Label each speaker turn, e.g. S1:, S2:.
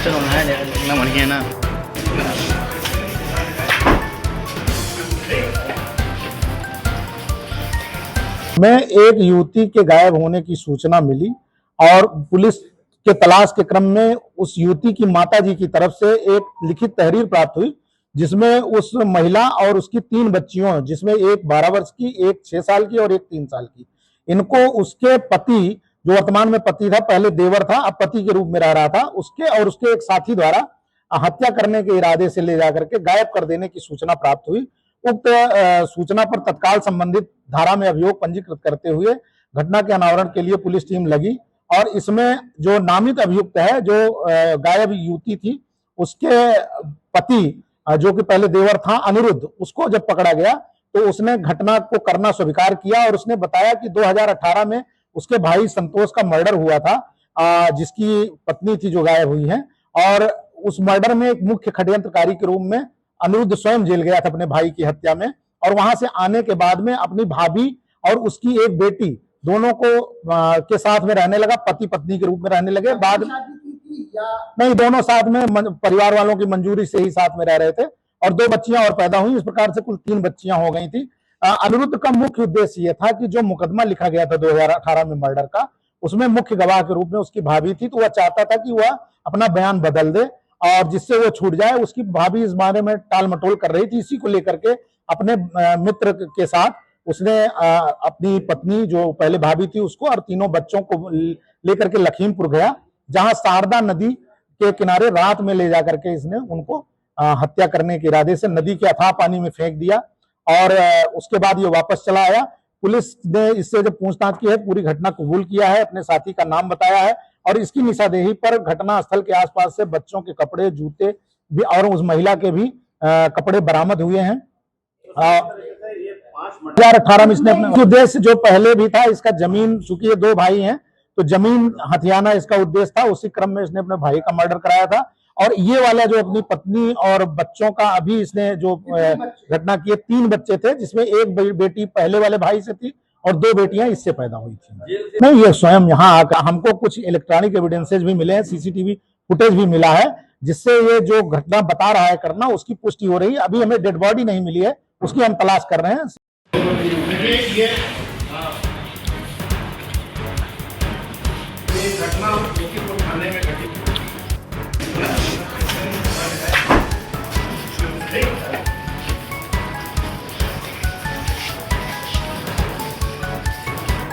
S1: चलो ना बढ़िया ना।
S2: में एक युवती के गायब होने की सूचना मिली और पुलिस के तलाश के क्रम में उस युवती की माताजी की तरफ से एक लिखित तहरीर प्राप्त हुई, जिसमें उस महिला और उसकी 3 बच्चियों, जिसमें एक 12 वर्ष की, एक 6 साल की और एक 3 साल की, इनको उसके पति, जो वर्तमान में पति था, पहले देवर था, अब पति के रूप में रह रहा था, उसके और उसके एक साथी द्वारा हत्या करने के इरादे से ले जाकर के गायब कर देने की सूचना प्राप्त हुई। उक्त सूचना पर तत्काल संबंधित धारा में अभियोग पंजीकृत करते हुए घटना के अनावरण के लिए पुलिस टीम लगी और इसमें जो नामित अभियुक्त है, जो गायब युवती थी, उसके पति, जो कि पहले देवर था, अनिरुद्ध, उसको जब पकड़ा गया तो उसने घटना को करना स्वीकार किया और उसने बताया कि 2018 में उसके भाई संतोष का मर्डर हुआ था, जिसकी पत्नी थी जो गायब हुई है, और उस मर्डर में एक मुख्य षड्यंत्रकारी के रूप में अनिरुद्ध स्वयं जेल गया था अपने भाई की हत्या में, और वहां से आने के बाद में अपनी भाभी और उसकी एक बेटी दोनों को के साथ में रहने लगा, पति पत्नी के रूप में रहने लगे। बाद नहीं, दोनों साथ में परिवार वालों की मंजूरी से ही साथ में रह रहे थे और 2 बच्चियां और पैदा हुई। इस प्रकार से कुल 3 बच्चियां हो गई थी। अनिरुद्ध का मुख्य उद्देश्य यह था कि जो मुकदमा लिखा गया था 2018 में मर्डर का, उसमें मुख्य गवाह के रूप में उसकी भाभी थी, तो वह चाहता था कि वह अपना बयान बदल दे और जिससे वो छूट जाए। उसकी भाभी इस बारे में टाल मटोल कर रही थी। इसी को लेकर के अपने मित्र के साथ उसने अपनी पत्नी, जो पहले भाभी थी, उसको और 3 बच्चों को लेकर के लखीमपुर गया, जहां शारदा नदी के किनारे रात में ले जाकर के इसने उनको हत्या करने के इरादे से नदी के अथाह पानी में फेंक दिया और उसके बाद ये वापस चला आया। पुलिस ने इससे जब पूछताछ की है, पूरी घटना कबूल किया है, अपने साथी का नाम बताया है और इसकी निशानदेही पर घटना स्थल के आसपास से बच्चों के कपड़े, जूते भी और उस महिला के भी कपड़े बरामद हुए हैं। 2018 में इसने अपना उद्देश्य जो पहले भी था, इसका जमीन, चूंकि ये 2 भाई हैं तो जमीन हथियाना इसका उद्देश्य था, उसी क्रम में इसने अपने भाई का मर्डर कराया था। और ये वाला जो अपनी पत्नी और बच्चों का अभी इसने जो घटना की है, 3 बच्चे थे, जिसमें एक बेटी पहले वाले भाई से थी और 2 बेटियां इससे पैदा हुई थी। नहीं, ये स्वयं यहाँ आकर हमको कुछ इलेक्ट्रॉनिक एविडेंसेज भी मिले हैं, सीसीटीवी फुटेज भी मिला है, जिससे ये जो घटना बता रहा है करना, उसकी पुष्टि हो रही है। अभी हमें डेड बॉडी नहीं मिली है, उसकी हम तलाश कर रहे हैं।
S3: घटना थाने में घटी।